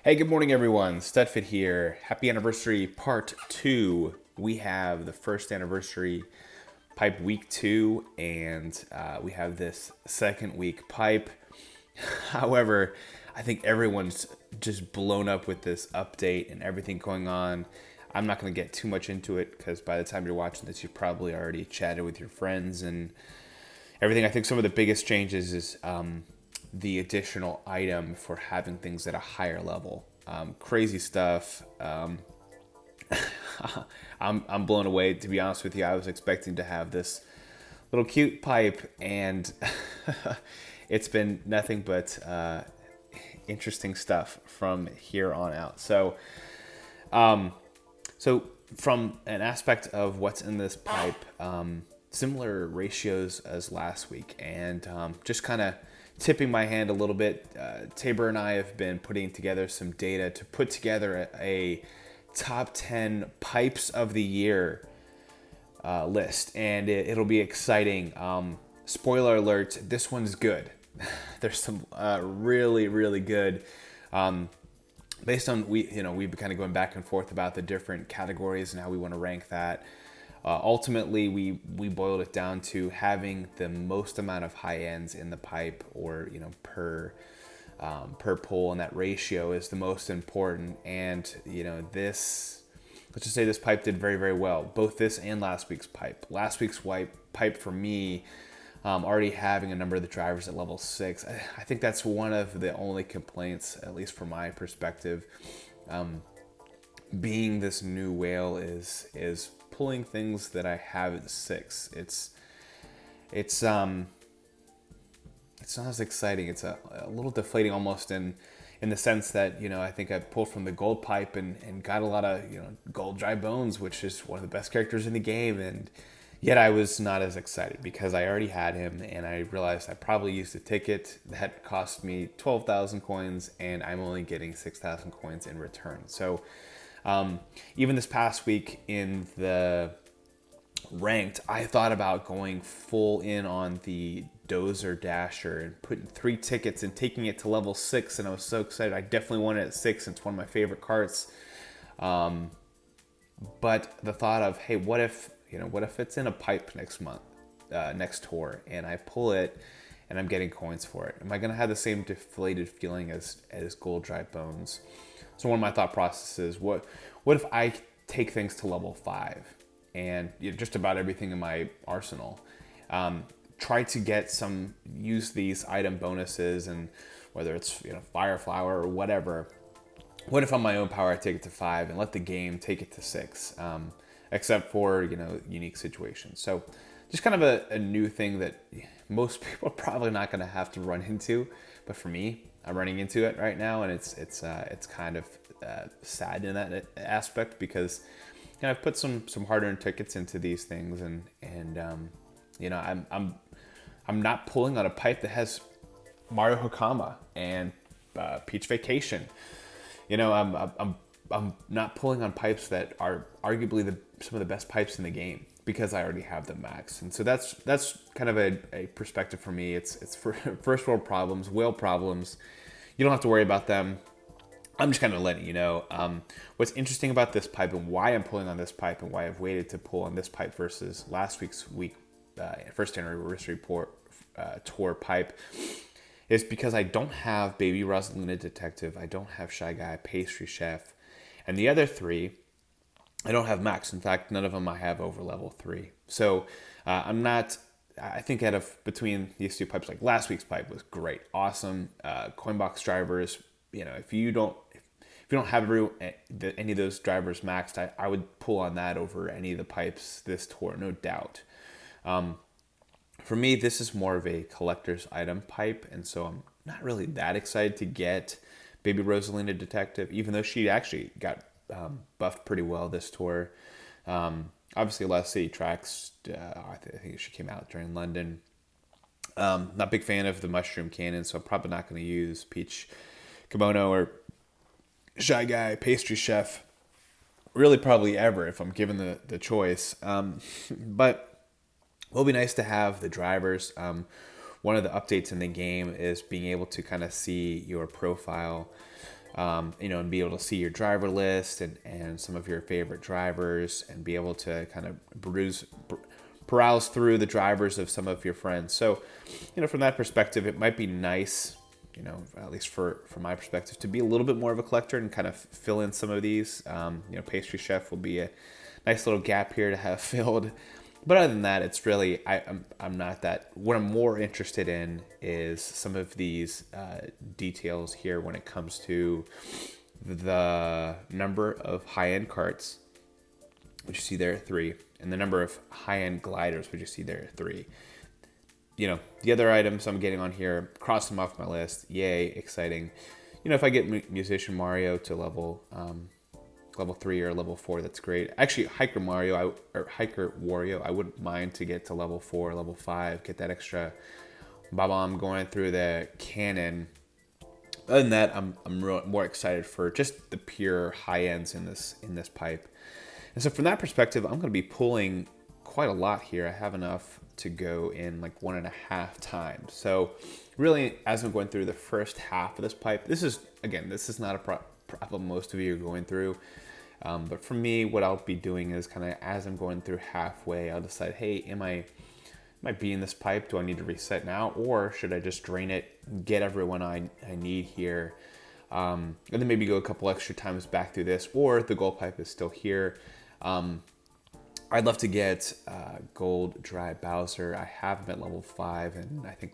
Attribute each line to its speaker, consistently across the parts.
Speaker 1: Hey, good morning, everyone. Studfit here. Happy anniversary, part two. We have the first anniversary pipe week two, and we have this second week pipe. However, I think everyone's just blown up with this update and everything going on. I'm not going to get too much into it because by the time you're watching this, you've probably already chatted with your friends and everything. I think some of the biggest changes is the additional item for having things at a higher level. Crazy stuff. I'm blown away, to be honest with you. I was expecting to have this little cute pipe, and it's been nothing but interesting stuff from here on out. So from an aspect of what's in this pipe, similar ratios as last week, and just kind of tipping my hand a little bit. Tabor and I have been putting together some data to put together a top 10 pipes of the year list, and it'll be exciting. Spoiler alert, this one's good. There's some really, really good. Based on we've been kind of going back and forth about the different categories and how we want to rank that. Ultimately, we boiled it down to having the most amount of high ends in the pipe, or per pull, and that ratio is the most important. And this, let's just say this pipe did very, very well. Both this and last week's pipe. Last week's pipe for me, already having a number of the drivers at level 6. I think that's one of the only complaints, at least from my perspective. Being this new whale is pulling things that I have at 6. It's not as exciting. It's a little deflating almost in the sense that I think I pulled from the gold pipe and got a lot of gold dry bones, which is one of the best characters in the game, and yet I was not as excited because I already had him, and I realized I probably used a ticket that cost me 12,000 coins, and I'm only getting 6,000 coins in return. So even this past week in the ranked, I thought about going full in on the Dozer Dasher and putting 3 tickets and taking it to level 6, and I was so excited. I definitely want it at 6. It's one of my favorite carts. But the thought of, hey, what if it's in a pipe next month, next tour, and I pull it and I'm getting coins for it? Am I going to have the same deflated feeling as gold dry bones? So one of my thought processes, what if I take things to level 5 and just about everything in my arsenal, try to use these item bonuses, and whether it's fire flower or whatever. What if on my own power I take it to 5 and let the game take it to 6, except for unique situations? So just kind of a new thing that most people are probably not going to have to run into, but for me, I'm running into it right now, and it's kind of sad in that aspect because I've put some hard-earned tickets into these things, and I'm not pulling on a pipe that has Mario Hakama and Peach Vacation. I'm not pulling on pipes that are arguably some of the best pipes in the game because I already have them maxed. And so that's kind of a perspective for me. It's for first world problems, whale problems. You don't have to worry about them. I'm just kind of letting you know. What's interesting about this pipe and why I'm pulling on this pipe and why I've waited to pull on this pipe versus last week's first anniversary tour pipe is because I don't have Baby Rosalina Detective, I don't have Shy Guy, Pastry Chef, and the other 3 I don't have max. In fact, none of them I have over level 3. So I'm not. I think out of between these 2 pipes, like last week's pipe was great, awesome. Coinbox drivers. If you don't have any of those drivers maxed, I would pull on that over any of the pipes this tour, no doubt. For me, this is more of a collector's item pipe, and so I'm not really that excited to get Baby Rosalina Detective, even though she actually got buffed pretty well this tour. Obviously, a lot of city tracks. I think she came out during London. Not a big fan of the Mushroom Cannon, so I'm probably not going to use Peach Kimono or Shy Guy, Pastry Chef, really probably ever if I'm given the choice. But it will be nice to have the drivers. One of the updates in the game is being able to kind of see your profile and be able to see your driver list and some of your favorite drivers, and be able to kind of browse through the drivers of some of your friends. So, from that perspective, it might be nice, at least from my perspective, to be a little bit more of a collector and kind of fill in some of these. Pastry chef will be a nice little gap here to have filled. But other than that, it's really, I'm not that. What I'm more interested in is some of these details here when it comes to the number of high-end carts, which you see there at 3, and the number of high-end gliders, which you see there at 3. The other items I'm getting on here, cross them off my list. Yay, exciting. If I get Musician Mario to level 3 or level 4, that's great. Actually, Hiker Wario, I wouldn't mind to get to level 4, level 5, get that extra bomb going through the cannon. Other than that, I'm more excited for just the pure high ends in this pipe. And so from that perspective, I'm going to be pulling quite a lot here. I have enough to go in like 1.5 times. So really, as I'm going through the first half of this pipe, this is not a problem most of you are going through. But for me, what I'll be doing is kind of as I'm going through halfway, I'll decide, hey, am I being this pipe? Do I need to reset now? Or should I just drain it, get everyone I need here, and then maybe go a couple extra times back through this, or the gold pipe is still here. I'd love to get Gold Dry Bowser. I have him at level 5 and I think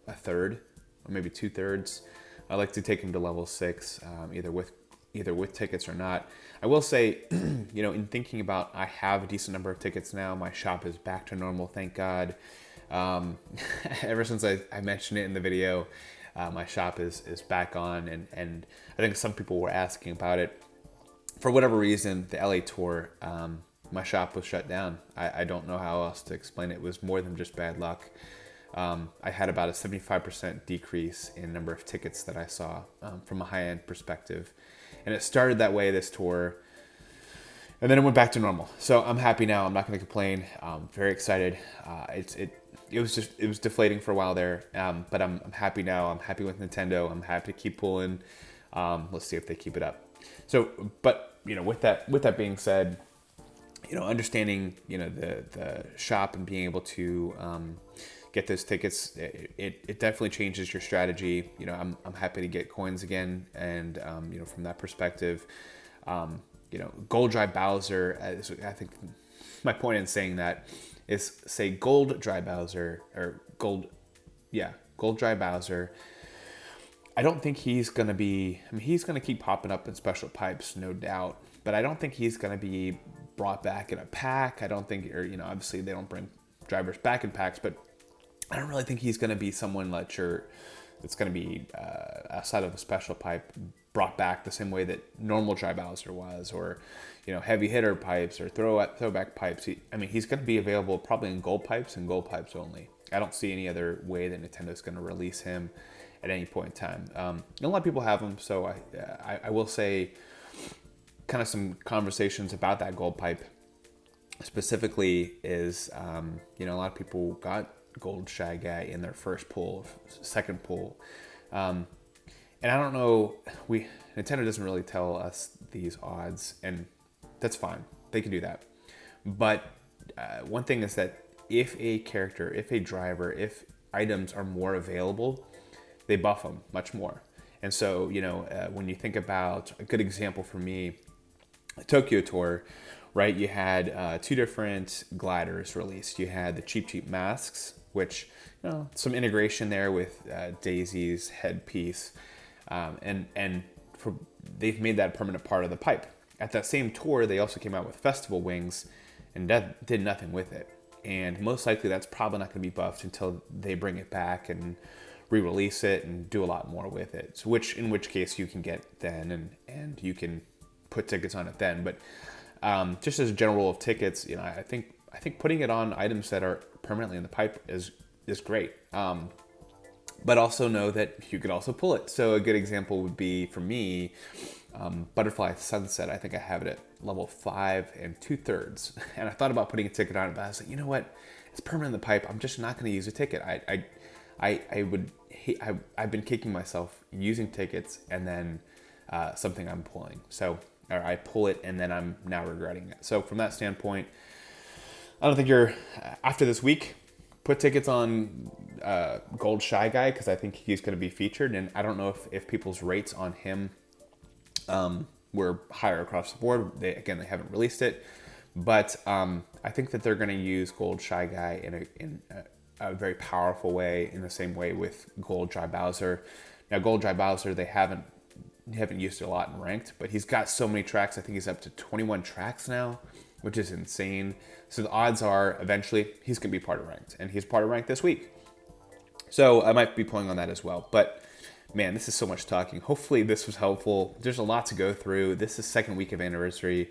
Speaker 1: a third or maybe 2/3. I'd like to take him to level 6, either with tickets or not. I will say, in thinking about, I have a decent number of tickets now. My shop is back to normal, thank God. Ever since I mentioned it in the video, my shop is back on, and I think some people were asking about it. For whatever reason, the LA tour, my shop was shut down. I don't know how else to explain it. It was more than just bad luck. I had about a 75% decrease in number of tickets that I saw from a high-end perspective. And it started that way, this tour, and then it went back to normal. So I'm happy now. I'm not going to complain. I'm very excited. It was deflating for a while there, but I'm happy now. I'm happy with Nintendo. I'm happy to keep pulling. Let's see if they keep it up. So, but with that being said, understanding the shop and being able to get those tickets, it definitely changes your strategy. I'm happy to get coins again, and from that perspective, Gold Dry Bowser, I think my point in saying that is, say Gold Dry Bowser or Gold Dry Bowser. I don't think he's going to be, he's going to keep popping up in special pipes, no doubt, but I don't think he's going to be brought back in a pack. I don't think, or obviously they don't bring drivers back in packs, but I don't really think he's going to be someone that's going to be outside of a special pipe brought back the same way that normal Dry Bowser was, or heavy hitter pipes or throwback pipes. He's going to be available probably in gold pipes and gold pipes only. I don't see any other way that Nintendo's going to release him at any point in time. A lot of people have them, so I will say kind of some conversations about that gold pipe specifically is, a lot of people got Gold Shy Guy in their first pull, second pull. And I don't know, Nintendo doesn't really tell us these odds, and that's fine. They can do that. But one thing is that if a character, if a driver, if items are more available, they buff them much more. And so, when you think about a good example for me, Tokyo Tour, right? You had 2 different gliders released. You had the Cheap Masks, which, some integration there with Daisy's headpiece. They've made that a permanent part of the pipe. At that same tour, they also came out with Festival Wings, and that did nothing with it. And most likely that's probably not going to be buffed until they bring it back and re-release it and do a lot more with it. So in which case you can get then, and you can put tickets on it then. But just as a general rule of tickets, I think putting it on items that are permanently in the pipe is great. But also know that you could also pull it. So a good example would be, for me, Butterfly Sunset. I think I have it at level 5 and 2/3. And I thought about putting a ticket on it, but I was like, you know what? It's permanent in the pipe. I'm just not going to use a ticket. I've been kicking myself using tickets and then something I'm pulling. So, or I pull it and then I'm now regretting it. So from that standpoint, I don't think you're, after this week, put tickets on Gold Shy Guy, because I think he's going to be featured. And I don't know if people's rates on him were higher across the board. They haven't released it. But I think that they're going to use Gold Shy Guy in a very powerful way, in the same way with Gold Dry Bowser. Now, Gold Dry Bowser, they haven't used it a lot in ranked, but he's got so many tracks. I think he's up to 21 tracks now, which is insane. So the odds are eventually he's going to be part of ranked, and he's part of ranked this week. So I might be pulling on that as well. But man, this is so much talking. Hopefully this was helpful. There's a lot to go through. This is second week of anniversary.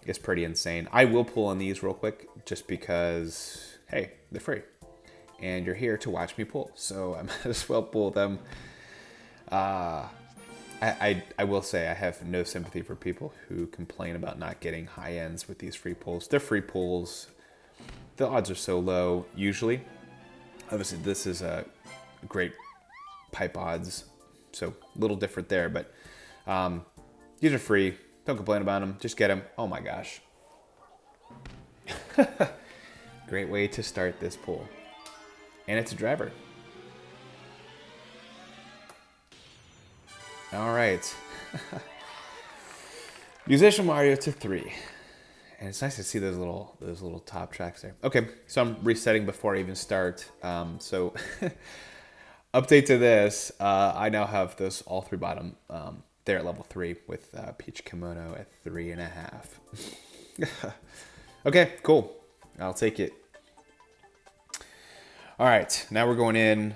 Speaker 1: It's pretty insane. I will pull on these real quick just because, hey, they're free. And you're here to watch me pull. So I might as well pull them. I will say I have no sympathy for people who complain about not getting high ends with these free pulls. They're free pulls. The odds are so low usually. Obviously, this is a great pipe odds, so a little different there. But these are free. Don't complain about them. Just get them. Oh my gosh. Great way to start this pull. And it's a driver. All right. Musician Mario to 3. And it's nice to see those little top tracks there. Okay, so I'm resetting before I even start. So update to this. I now have this all three bottom. They're at level 3 with Peach Kimono at 3.5. Okay, cool. I'll take it. All right, now we're going in.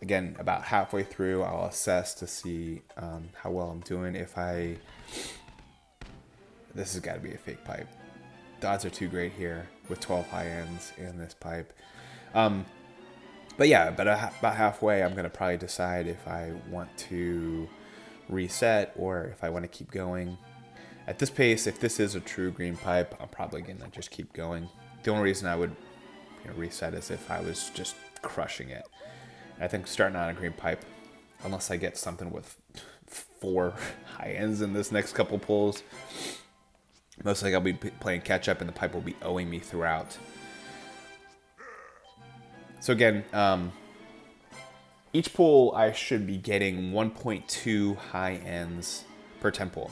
Speaker 1: Again, about halfway through, I'll assess to see how well I'm doing. This has got to be a fake pipe. The odds are too great here with 12 high ends in this pipe. But yeah, about halfway, I'm going to probably decide if I want to reset or if I want to keep going. At this pace, if this is a true green pipe, I'm probably going to just keep going. The only reason I would reset is if I was just crushing it. I think starting on a green pipe, unless I get something with 4 high ends in this next couple pulls, most likely I'll be playing catch up and the pipe will be owing me throughout. So again, each pull I should be getting 1.2 high ends per 10 pull.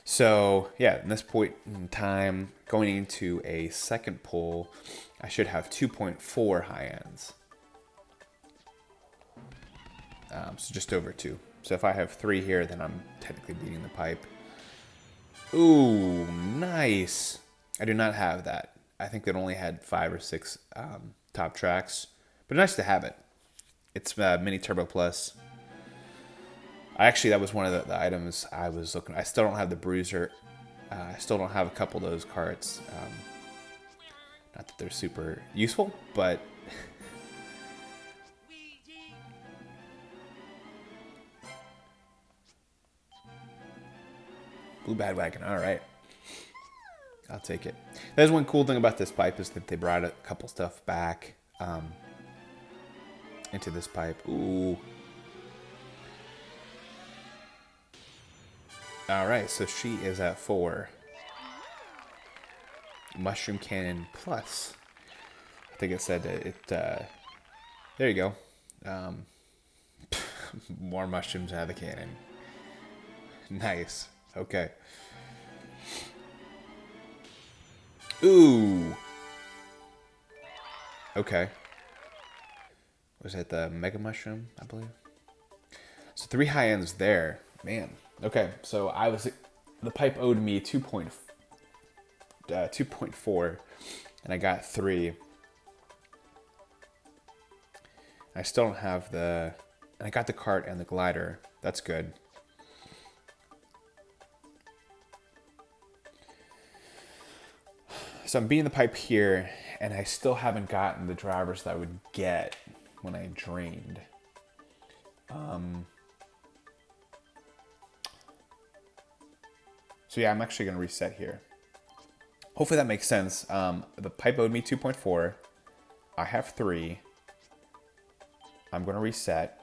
Speaker 1: So yeah, in this point in time, going into a second pull, I should have 2.4 high ends. So just over 2. So if I have 3 here, then I'm technically beating the pipe. Ooh, nice. I do not have that. I think it only had 5 or 6 top tracks, but nice to have it. It's Mini Turbo Plus. Actually, that was one of the items I was looking. I still don't have the Bruiser. I still don't have a couple of those carts. Not that they're super useful, but Blue Bandwagon. All right. I'll take it. There's one cool thing about this pipe is that they brought a couple stuff back into this pipe. Ooh. All right, so she is at 4. Mushroom Cannon Plus. I think it said it. There you go. More mushrooms out of the cannon. Nice. Okay. Ooh. Okay. Was it the Mega Mushroom, I believe? So 3 high ends there. Man. Okay, so the pipe owed me 2.4, and I got 3. I still don't have and I got the cart and the glider. That's good. So I'm beating the pipe here, and I still haven't gotten the drivers that I would get when I drained. So yeah, I'm actually going to reset here. Hopefully that makes sense. The pipe owed me 2.4. I have 3. I'm going to reset.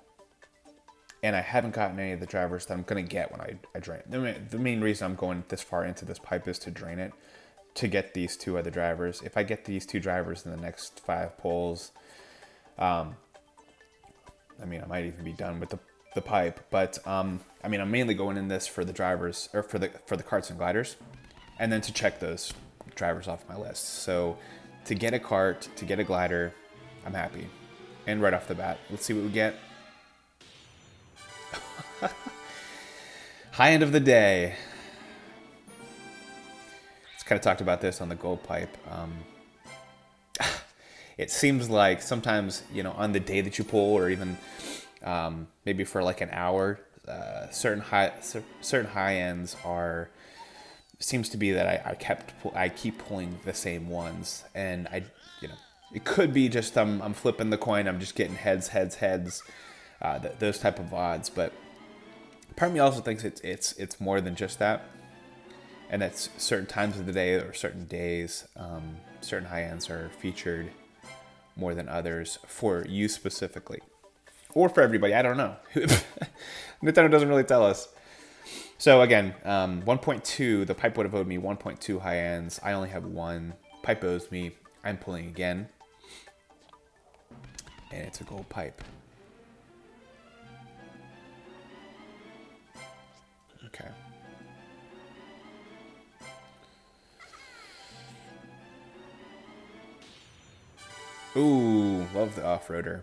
Speaker 1: and I haven't gotten any of the drivers that I'm going to get when I drain it. The main reason I'm going this far into this pipe is to drain it, to get these 2 other drivers. If I get these 2 drivers in the next 5 pulls, I mean, I might even be done with the pipe. But I mean, I'm mainly going in this for the drivers, or for the carts and gliders, and then to check those drivers off my list. So to get a cart, to get a glider, I'm happy. And right off the bat, let's see what we get. High end of the day. Let's kind of talked about this on the gold pipe. It seems like sometimes, you know, on the day that you pull, or even maybe for like an hour, certain high ends are, seems to be that I keep pulling the same ones, and you know, it could be just I'm flipping the coin, I'm just getting heads, those type of odds. But part of me also thinks it's more than just that, and that's certain times of the day or certain days, certain high ends are featured more than others for you specifically, or for everybody. I don't know. Nintendo doesn't really tell us. So again, 1.2, the pipe would have owed me 1.2 high ends. I only have 1. Pipe owes me. I'm pulling again, and it's a gold pipe. Okay. Ooh, love the off-roader.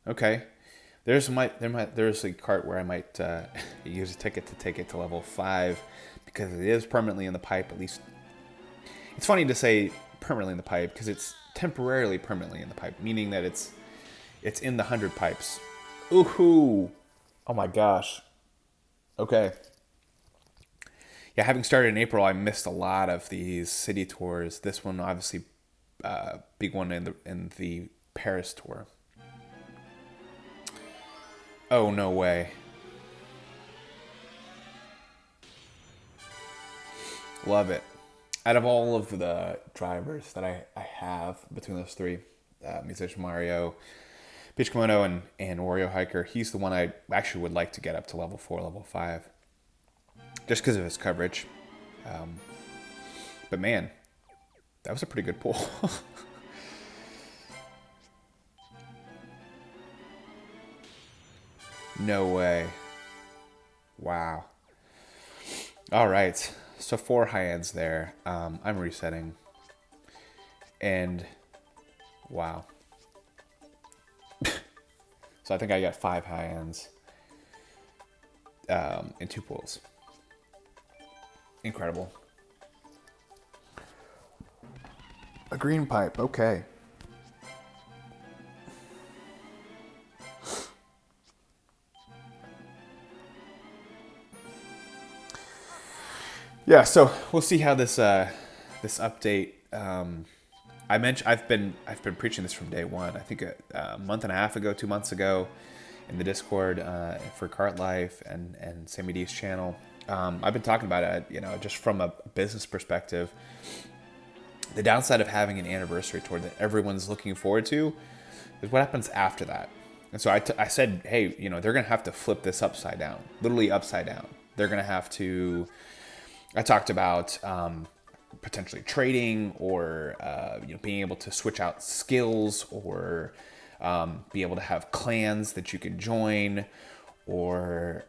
Speaker 1: Okay. There's a cart where I might use a ticket to take it to level 5, because it is permanently in the pipe. At least, it's funny to say permanently in the pipe, because it's temporarily permanently in the pipe, meaning that it's in the 100 pipes. Ooh, oh my gosh. Okay. Yeah, having started in April, I missed a lot of these city tours. This one, obviously, big one in the Paris tour. Oh, no way. Love it. Out of all of the drivers that I have between those 3, Musician Mario, Peach Kimono, and Wario Hiker, he's the one I actually would like to get up to level 4, level 5. Just because of his coverage. But man, that was a pretty good pull. No way. Wow. All right. So 4 high ends there. I'm resetting. And wow. So I think I got 5 high ends in 2 pulls. Incredible. A green pipe. Okay. Yeah, so we'll see how this update. I've been preaching this from day one. I think a month and a half ago, 2 months ago, in the Discord for Cart Life and Sammy D's channel. I've been talking about it, you know, just from a business perspective. The downside of having an anniversary tour that everyone's looking forward to is what happens after that. And so I said, hey, you know, they're gonna have to flip this upside down, literally upside down. They're gonna have to. I talked about potentially trading, or you know, being able to switch out skills, or be able to have clans that you could join, or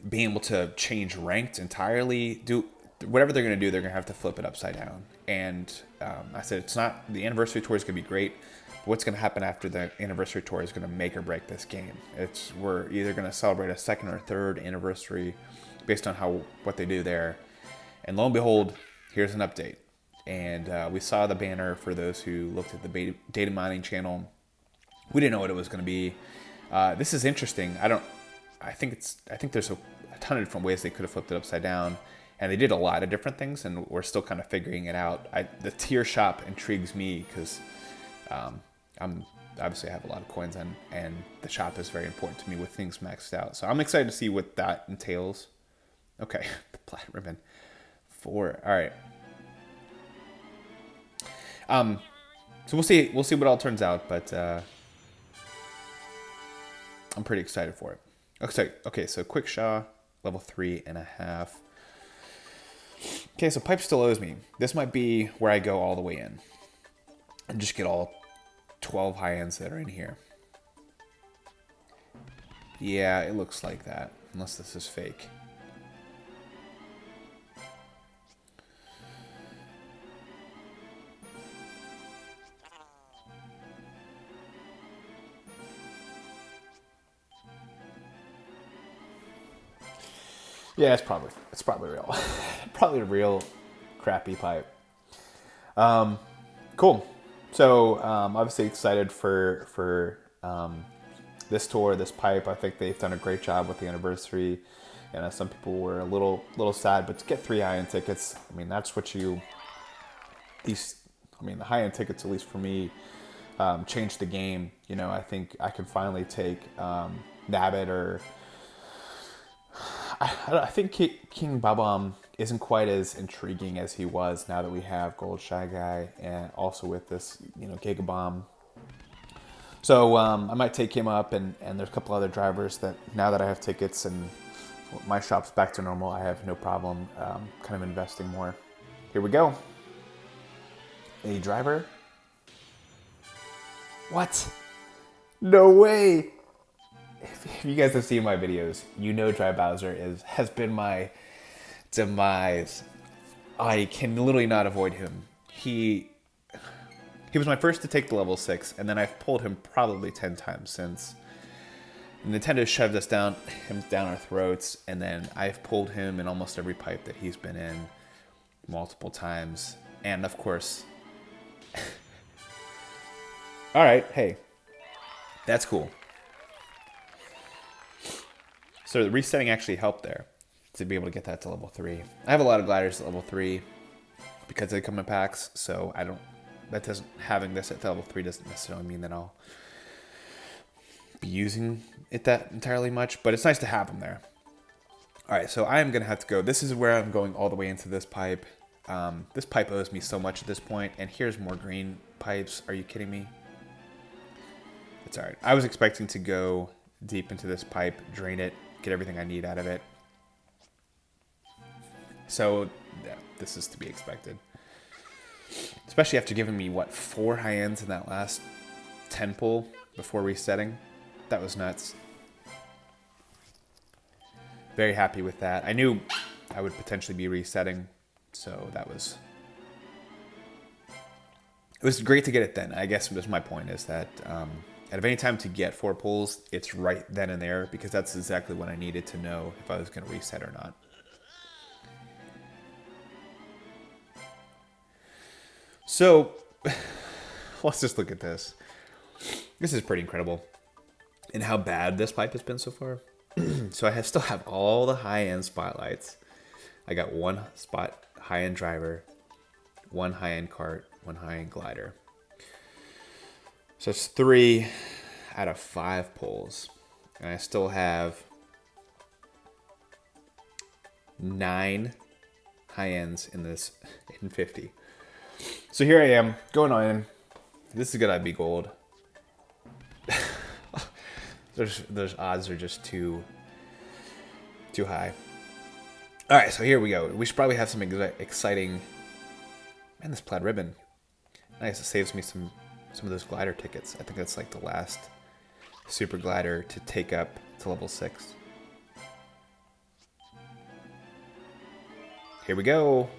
Speaker 1: being able to change ranked entirely. Do whatever they're going to do, they're going to have to flip it upside down. And I said, it's not, the anniversary tour is going to be great. But what's going to happen after the anniversary tour is going to make or break this game. We're either going to celebrate a 2nd or 3rd anniversary based on what they do there. And lo and behold, here's an update. And we saw the banner for those who looked at the data mining channel. We didn't know what it was going to be. This is interesting. I think there's a ton of different ways they could have flipped it upside down, and they did a lot of different things, and we're still kind of figuring it out. The tier shop intrigues me because I'm obviously I have a lot of coins, and the shop is very important to me with things maxed out. So I'm excited to see what that entails. Okay, the plat ribbon 4. All right. So we'll see what all turns out, but I'm pretty excited for it. Okay, so quick Shaw, level 3.5. Okay, so pipe still owes me. This might be where I go all the way in and just get all 12 high ends that are in here. Yeah, it looks like that, unless this is fake. Yeah, it's probably real. Probably a real crappy pipe. Cool. So obviously excited for this tour, this pipe. I think they've done a great job with the anniversary. And some people were a little sad, but to get 3 high-end tickets, I mean, that's what you. The high-end tickets, at least for me, changed the game. You know, I think I can finally take Nabbit or. I think King Babam isn't quite as intriguing as he was now that we have Gold Shy Guy and also with this, Giga Bomb. So I might take him up, and there's a couple other drivers that now that I have tickets and my shop's back to normal, I have no problem kind of investing more. Here we go. A driver. What? No way. If you guys have seen my videos, you know Dry Bowser has been my demise. I can literally not avoid him. He was my first to take the level 6, and then I've pulled him probably 10 times since. Nintendo shoved him down our throats, and then I've pulled him in almost every pipe that he's been in multiple times. And of course, all right, hey, that's cool. So the resetting actually helped there to be able to get that to level 3. I have a lot of gliders at level 3 because they come in packs, so having this at level 3 doesn't necessarily mean that I'll be using it that entirely much, but it's nice to have them there. All right, so I am going to have to go. This is where I'm going all the way into this pipe. This pipe owes me so much at this point, and here's more green pipes. Are you kidding me? It's all right. I was expecting to go deep into this pipe, drain it, get everything I need out of it. So yeah, this is to be expected. Especially after giving me, 4 high ends in that last 10 pull before resetting. That was nuts. Very happy with that. I knew I would potentially be resetting, so it was great to get it then. I guess just my point is that out of any time to get 4 pulls, it's right then and there, because that's exactly what I needed to know if I was going to reset or not. So, let's just look at this. This is pretty incredible. And how bad this pipe has been so far. So I still have all the high-end spotlights. I got 1 spot high-end driver, 1 high-end cart, 1 high-end glider. So it's 3 out of 5 pulls. And I still have 9 high ends in this in 50. So here I am going on. This is gonna be gold. Those odds are just too high. All right, so here we go. We should probably have some exciting. Man, this plaid ribbon. Nice. It saves me some of those glider tickets. I think that's like the last super glider to take up to level 6. Here we go.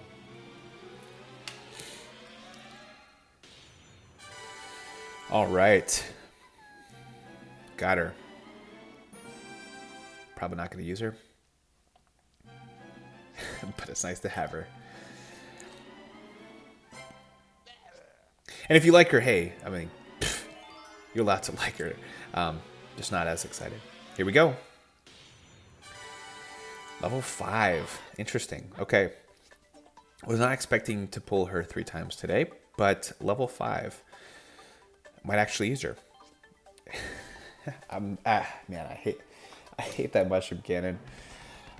Speaker 1: All right. Got her. Probably not going to use her. But it's nice to have her. And if you like her, hey, I mean, you're allowed to like her. Just not as excited. Here we go. Level 5. Interesting. Okay. I was not expecting to pull her 3 times today, but level 5 might actually use her. Man, I hate that mushroom cannon.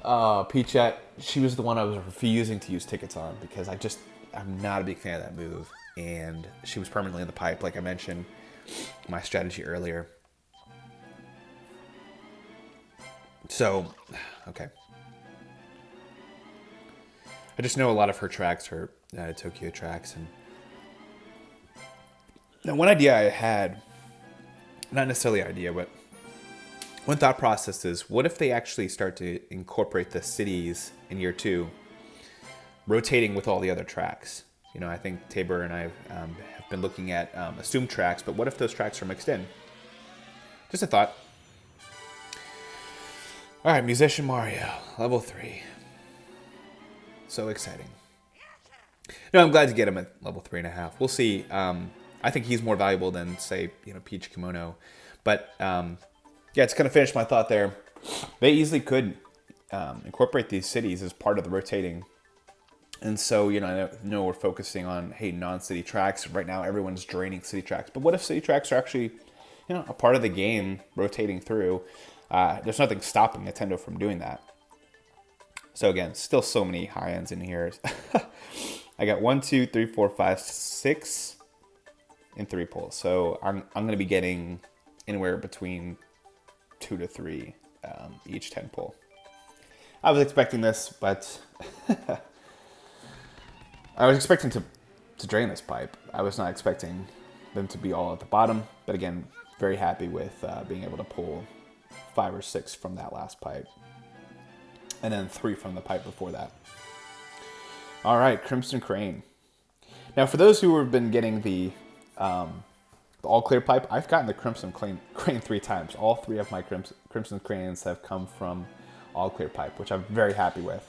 Speaker 1: Peachette, she was the one I was refusing to use tickets on because I'm not a big fan of that move. And she was permanently in the pipe, like I mentioned my strategy earlier. So, okay. I just know a lot of her tracks are Tokyo tracks. And now, one idea I had, not necessarily an idea, but one thought process is, what if they actually start to incorporate the cities in year 2, rotating with all the other tracks? You know, I think Tabor and I have been looking at assumed tracks, but what if those tracks are mixed in? Just a thought. All right, Musician Mario, level 3. So exciting. No, I'm glad to get him at level 3.5. We'll see. I think he's more valuable than, say, Peach Kimono. But, yeah, it's going to finish my thought there. They easily could incorporate these cities as part of the rotating. And so, I know we're focusing on, hey, non-city tracks. Right now, everyone's draining city tracks. But what if city tracks are actually, a part of the game rotating through? There's nothing stopping Nintendo from doing that. So again, still so many high ends in here. I got 1, 2, 3, 4, 5, 6 in 3 pulls. So I'm going to be getting anywhere between 2 to 3 each 10 pull. I was expecting this, but I was expecting to drain this pipe. I was not expecting them to be all at the bottom. But again, very happy with being able to pull 5 or 6 from that last pipe. And then 3 from the pipe before that. All right, Crimson Crane. Now, for those who have been getting the all clear pipe, I've gotten the Crimson Crane 3 times. All 3 of my Crimson Cranes have come from all clear pipe, which I'm very happy with.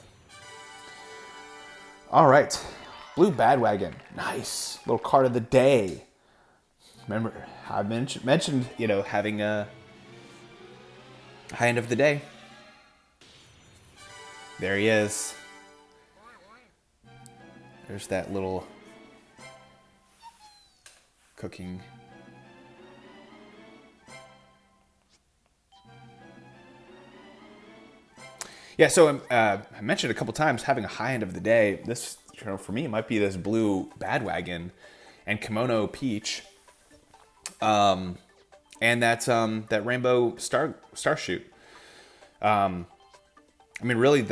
Speaker 1: All right, Blue Badwagon. Nice. Little card of the day. Remember, I mentioned, having a high end of the day. There he is. There's that little cooking. Yeah, so I mentioned a couple times having a high end of the day. This, for me, it might be this Blue Badwagon and Kimono Peach. And that's that Rainbow Star Shoot. I mean, really,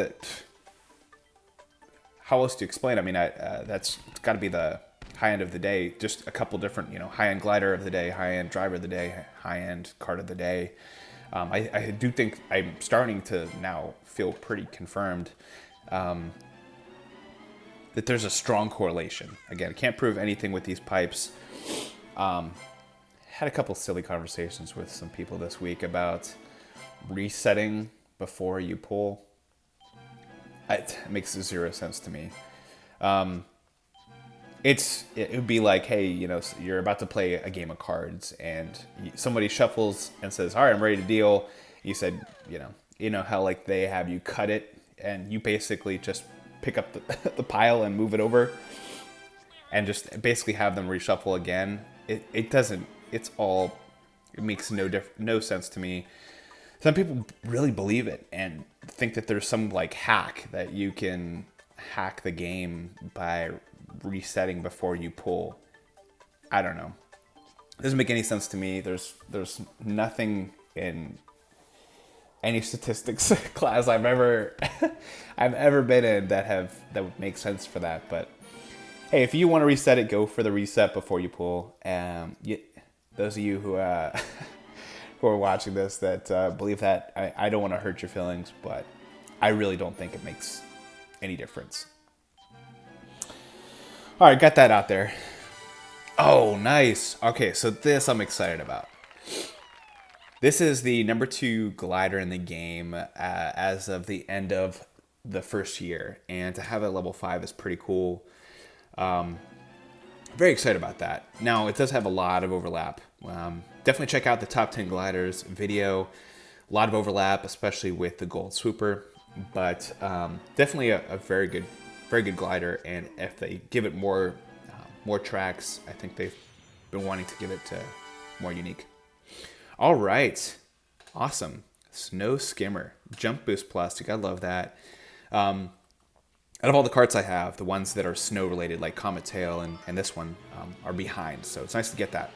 Speaker 1: how else to explain? I mean, that's got to be the high end of the day. Just a couple different, high end glider of the day, high end driver of the day, high end card of the day. I do think I'm starting to now feel pretty confirmed that there's a strong correlation. Again, I can't prove anything with these pipes. Had a couple silly conversations with some people this week about resetting before you pull. It makes 0 sense to me. It would be like, hey, you're about to play a game of cards and somebody shuffles and says, all right, I'm ready to deal. You said, how like they have you cut it and you basically just pick up the pile and move it over and just basically have them reshuffle again. It doesn't, it makes no sense to me. Some people really believe it and think that there's some like hack that you can hack the game by resetting before you pull. I don't know. It doesn't make any sense to me. There's nothing in any statistics class I've ever been in that would make sense for that. But hey, if you want to reset it, go for the reset before you pull. Those of you who who are watching this that believe that, I don't want to hurt your feelings, but I really don't think it makes any difference. All right, got that out there. Oh, nice. Okay, so this I'm excited about. This is the number 2 glider in the game as of the end of the first year, and to have it level 5 is pretty cool. Very excited about that. Now, it does have a lot of overlap. Definitely check out the top 10 gliders video. A lot of overlap, especially with the Gold Swooper, but definitely a very good glider. And if they give it more tracks, I think they've been wanting to give it more unique. All right, awesome. Snow Skimmer, Jump Boost Plastic. I love that. Out of all the carts I have, the ones that are snow related, like Comet Tail and this one, are behind. So it's nice to get that.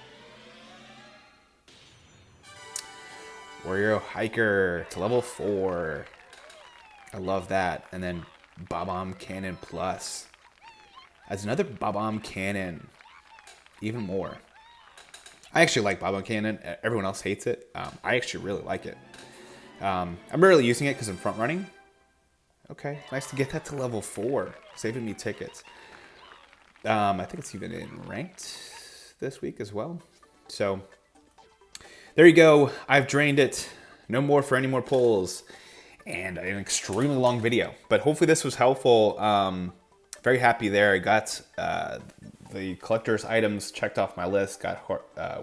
Speaker 1: Warrior Hiker to level 4. I love that. And then Bob-omb Cannon Plus. As another Bob-omb Cannon. Even more. I actually like Bob-omb Cannon. Everyone else hates it. I actually really like it. I'm rarely using it because I'm front running. Okay, nice to get that to level 4. Saving me tickets. I think it's even in ranked this week as well. So, there you go. I've drained it. No more for any more pulls. And an extremely long video. But hopefully this was helpful. Very happy there. I got the collector's items checked off my list. Got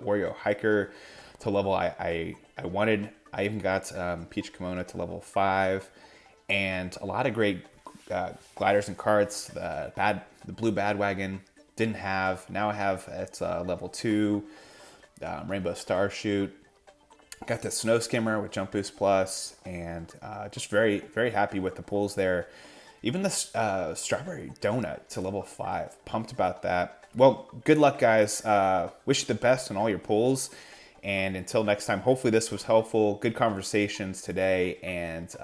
Speaker 1: Wario Hiker to level I wanted. I even got Peach Kimono to level 5. And a lot of great gliders and carts. The blue Badwagon didn't have. Now I have at level 2. Rainbow Starshoot. Got the Snow Skimmer with Jump Boost Plus, and just very, very happy with the pulls there. Even the Strawberry Donut to level 5. Pumped about that. Well, good luck, guys. Wish you the best on all your pulls. And until next time, hopefully this was helpful. Good conversations today, and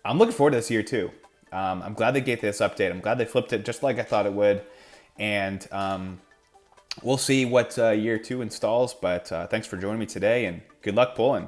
Speaker 1: I'm looking forward to this year too. I'm glad they gave this update. I'm glad they flipped it just like I thought it would. And we'll see what year 2 installs, but thanks for joining me today, and good luck pulling.